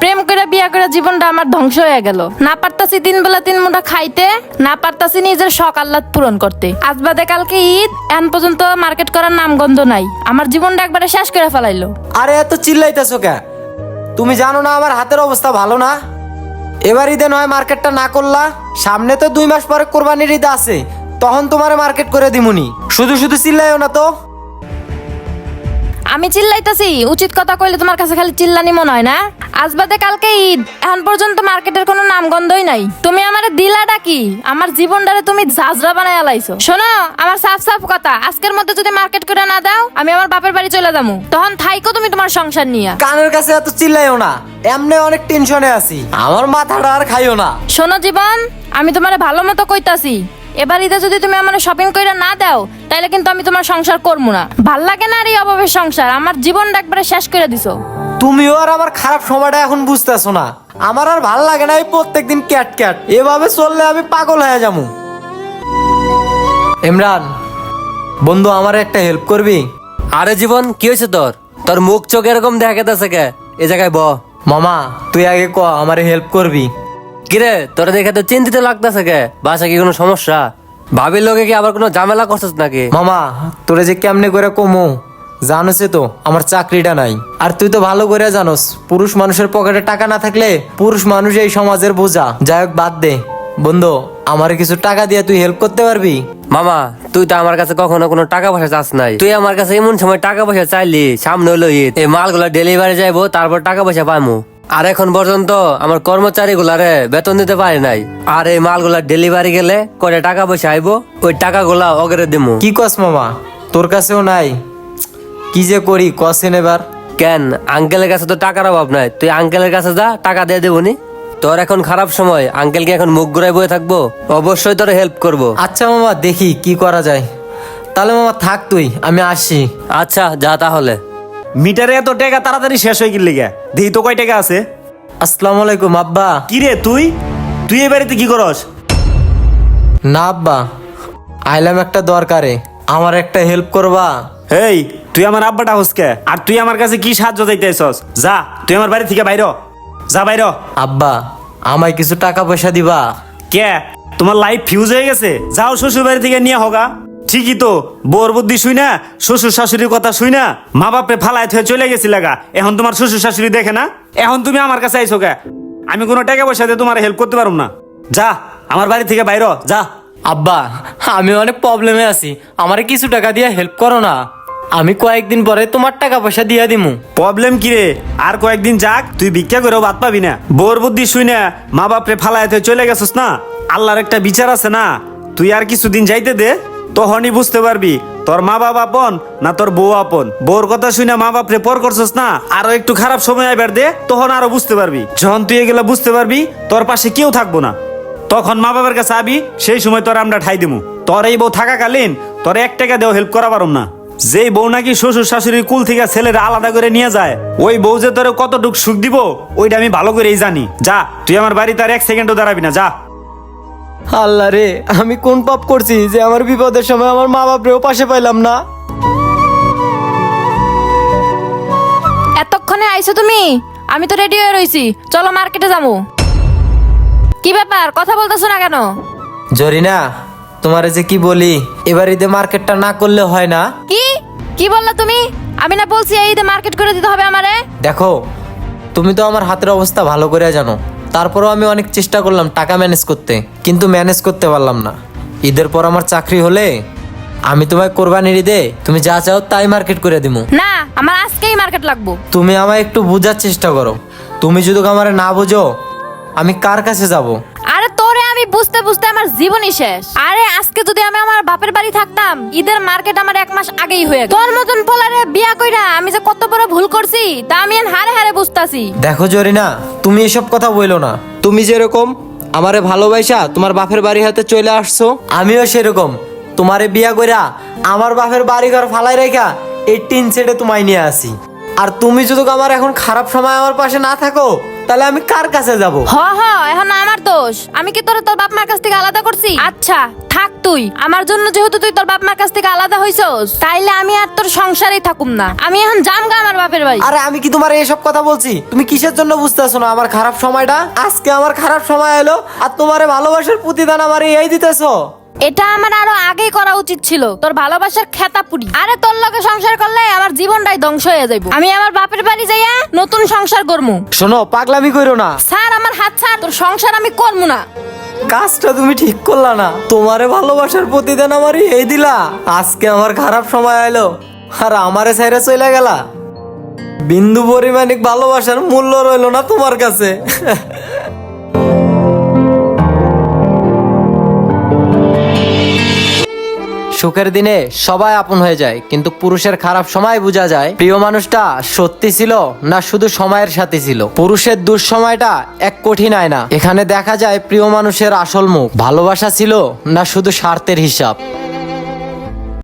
প্রেম করে বিয়া করে জীবনটা আমার ধ্বংস হয়ে গেল। না পারতাছি 3 বেলা 3 মুঠা খাইতে, না পারতাছি নিজের শখ আহ্লাদ পূরণ করতে। আজ বাদে কালকে ঈদ, এখন পর্যন্ত মার্কেট করার নামগন্ধ নাই। আমার জীবনটা একবারে শেষ করে ফেলাইলো। আরে এত চিল্লাইতেছো কে? তুমি জানো না আমার হাতের অবস্থা ভালো না? এবার ঈদে নয় মার্কেটটা না করলা, সামনে তো 2 মাস পরে কোরবানির ঈদ আছে, তখন তোমার মার্কেট করে দিমুনি। শুধু শুধু চিল্লাইও না তো। আমি চিল্লাইতাছি, উচিত কথা কইলে তোমার কাছে খালি চিল্লানি মনে হয় না? আজ বাদে কালকে ঈদ, এখন পর্যন্ত মার্কেটের কোনো নামগন্ধই নাই। তুমি আমারে দিলাটা কি? আমার জীবনটারে তুমি ঝাঁঝরা বানায় আলাইছো। শোনো, আমার সাফ সাফ কথা, আজকের মধ্যে যদি মার্কেট করে না দাও, আমি আমার বাপের বাড়ি চলে যাবো। তখন থাইকো তুমি তোমার সংসার নিয়া। কানের কাছে এত চিল্লাইও না, এমনি অনেক টেনশনে আছি, আমার মাথাটা আর খাইও না। শোনো জীবন, আমি তোমারে ভালো মতো কইতাছি, এবার ঈদে যদি তুমি আমার শপিং কইরা না দাও, তাইলে কিন্তু আমি তোমার সংসার করবো না। ভাল লাগে না আর এই অভাবের সংসার, আমার জীবনটা একবারে শেষ করে দিছো। তুমিও আর আমার খারাপ সময়টা এখন বুঝতেছো না। আমার আর ভাল লাগে না এই প্রত্যেকদিন ক্যাট ক্যাট, এভাবে চললে আমি পাগল হয়ে যাবো। ইমরান বন্ধু, আমার একটা হেল্প করবি? আরে জীবন, কি হয়েছে তোর? তোর মুখ চোখ এরকম দেখা গেছে কে? এ জায়গায় ব। মামা তুই আগে ক, আমারে হেল্প করবি? কিরে, তোরা দেখে তো চিন্তিত লাগতেছে কে? বাসা কি কোনো সমস্যা? ভাবির লোকে কি আবার কোনো ঝামেলা করছিস নাকি? মামা তোরে যে কেমনে করে কমু, জানোস তো আমার চাকরিটা নাই। আর তুই তো ভালো করে জানোস, পুরুষ মানুষের পকেটে টাকা না থাকলে পুরুষ মানুষ এই সমাজের বোঝা। যাই হোক বাদ দে বন্ধু, আমারে কিছু টাকা দিয়ে তুই হেল্প করতে পারবি? মামা, তুই তো আমার কাছে কখনো কোনো টাকা পয়সা চাস নাই। তুই আমার কাছে এমন সময় টাকা পয়সা চাইলি, সামনে হলো ঈদ, এই মালগুলা ডেলিভারি যাইবো, তারপর টাকা পয়সা পাইমু। আর এখন পর্যন্ত আমার কর্মচারী গুলারে বেতন দিতে পারি নাই। আর এই মালগুলা ডেলিভারি গেলে করে টাকা পয়সা আইবো, ওই টাকাগুলা অগরে দিমু। কি কস মামা, তোর কাছেও নাই? কি যে করি কসেন এবার। কেন, আঙ্কেলের কাছে তো টাকার অভাব নাই, তুই আঙ্কেলের কাছে যা, টাকা দিয়ে দেবনি। তোর এখন খারাপ সময়, আঙ্কেলকে এখন মুখ ঘুরাই বয়ে থাকবো? অবশ্যই তোর হেল্প করবো। আচ্ছা মামা, দেখি কি করা যায়। তাহলে মামা থাক তুই, আমি আসি। আচ্ছা যা তাহলে। মিটারে এত টাকা তাড়াতাড়ি শেষ হয়ে গেলি গে? দেখি তো কয় টাকা আছে। আসসালামু আলাইকুম আব্বা। কি রে তুই তুই এই বাড়িতে কি করস? না আব্বা, আইলাম একটা দরকারে, আমার একটা হেল্প করবা? এই তুই আমার আব্বাটা হোসকে, আর তুই আমার কাছে কি সাহায্য চাইতে আইছস? যা তুই আমার বাড়ি থেকে বাইর হ। যা বাইর হ। আব্বা আমায় কিছু টাকা পয়সা দিবা? কে, তোমার লাইফ ফিউজ হয়ে গেছে? যাও শ্বশুর বাড়ি থেকে নিয়ে হোগা। ঠিকই তো, বোর বুদ্ধি শুই না, শ্বশুর শাশুড়ির কথা শুই না, মা বাপে ফালায় থয়ে চলে গেছি লাগা। এখন তোমার শ্বশুর শাশুড়ি দেখে না, এখন তুমি আমার কাছে আইছো কে? আমি কোনো টাকা পয়সা দিয়ে তোমার হেল্প করতে পারবো না। যা আমার বাড়ি থেকে বাইর হ, যা। আব্বা আমি অনেক প্রবলেমে আছি, আমারে কিছু টাকা দিয়ে হেল্প করো না, আমি কয়েকদিন পরে তোমার টাকা পয়সা দিয়ে দিমু। প্রবলেম কি রে? আর কয়েকদিন যাক, তুই ভিক্ষা করেও ভাত পাবি না। বোর বুদ্ধি শুই না, মা বাপরে ফালায় থয়ে চলে গেছিস না, আল্লাহর একটা বিচার আছে না। তুই আর কিছুদিন যাইতে দে, তখনই বুঝতে পারবি তোর মা বাবা আপন না তোর বউ আপন। বউর কথা শুনে মা বাপরে পর করছস না, আরো একটু খারাপ সময় আইবার দে, তখন আরো বুঝতে পারবি। যখন তুই এগুলা বুঝতে পারবি, তোর পাশে কেউ থাকবো না, তখন মা বাবার কাছে আবি, সেই সময় তোর আমরা ঠাই দিমু। তোর এই বউ থাকাকালীন তোর 1 টাকা দেও হেল্প করা পারুম না। যেই বউ নাকি শ্বশুর শাশুড়ির কুল থেকে ছেলেরা আলাদা করে নিয়ে যায়, ওই বউ যে তোর কতটুক সুখ দিব ওইটা আমি ভালো করেই জানি। যা তুই আমার বাড়িতে আর 1 সেকেন্ডও দাঁড়াবি না, যা। আল্লাহ রে, আমি কোন পাপ করছি যে আমার বিপদের সময় আমার মা বাপরেও পাশে পাইলাম না? এতক্ষণে আইছো তুমি? আমি তো রেডি হয়ে রইছি, চলো মার্কেটে যাবো। কি ব্যাপার, কথা বলতেছো না কেন? জরিনা, তোমারে যে কি বলি, এবার ঈদে মার্কেটটা না করলে হয় না? কি কি বললা তুমি? আমি না বলছি এই ঈদে মার্কেট করে দিতে হবে আমারে? দেখো, তুমি তো আমার হাতের অবস্থা ভালো করে জানো, তারপরেও আমি অনেক চেষ্টা করলাম টাকা ম্যানেজ করতে, কিন্তু ম্যানেজ করতে পারলাম না। ঈদের পর আমার চাকরি হলে আমি তোমায় কোরবানির ঈদে তুমি যা চাও তাই মার্কেট করে দিমু। না, আমার আজকেই মার্কেট লাগবো। তুমি আমায় একটু বোঝার চেষ্টা করো, তুমি যদি আমারে না বোঝো আমি কার কাছে যাব? আরে তোরে আমি বুঝতে বুঝতে আমার জীবনই শেষ। আরে আজকে যদি আমি আমার বাপের বাড়ি থাকতাম, ঈদের মার্কেট আমার 1 মাস আগেই হয়ে গেল। তোর মতন পোলারে বিয়া কইরা আমি যে কত বড় ভুল করছি তা আমি হারে হারে বুঝতাছি। দেখো জরিনা, তুমি এসব কথা বইলো না। তুমি যেরকম আমারে ভালোবাসা তোমার বাপের বাড়ি হাতে চলে আসছো, আমিও সেরকম তোমারে বিয়া কইরা আমার বাপের বাড়ি ঘর ফালাই রেখা এই টিন সেটে তোমায় নিয়ে আসি। আর তুমি যদি আমার এখন খারাপ সময় আমার পাশে না থাকো তাহলে আমি কার কাছে যাব? হ হ, এখন আমার দোষ। আমি কি তোর বাপ মার কাছ থেকে আলাদা করছি? আচ্ছা থাক তুই, আমার জন্য যেহেতু তুই তোর বাপ মার কাছ থেকে আলাদা হইছস, তাইলে আমি আর তোর সংসারেই থাকুম না। আমি এখন জামগা আমার বাপের বাড়ি। আরে আমি কি তোমার এইসব কথা বলছি? তুমি কিসের জন্য বুঝতেছো না আমার খারাপ সময়টা? আজকে আমার খারাপ সময় এলো আর তোমারে ভালোবাসার প্রতিদান আমার এই দিতেছো। এটা আমার আরো আগেই করা উচিত ছিল, তোর ভালোবাসার খেতা পুরি। আরে তোর লগে সংসার করলে আমার জীবনটাই ধ্বংস হয়ে যাইব। আমি আমার বাপের বাড়ি যাইয়া নতুন সংসার করমু। শোনো, পাগলামি কইরো না। স্যার আমার হাত ছাড়, তোর সংসার আমি করমু না। কাজটা তুমি ঠিক করলা না। তোমারে ভালোবাসার প্রতিদান আমার এই দিলা। আজকে আমার খারাপ সময় এলো আর আমারে ছাইরা চলে গেলা। বিন্দু পরিমাণিক ভালোবাসার মূল্য রইলো না তোমার কাছে। সুখের দিনে সবাই আপন হয়ে যায়, কিন্তু পুরুষের খারাপ সময় বোঝা যায় প্রিয় মানুষটা সত্যি ছিল না শুধু সময়ের সাথে ছিল। পুরুষের দুঃসময়টা এক কঠিন আয়না, এখানে দেখা যায় প্রিয় মানুষের আসল মুখ। ভালোবাসা ছিল না শুধু স্বার্থের হিসাব।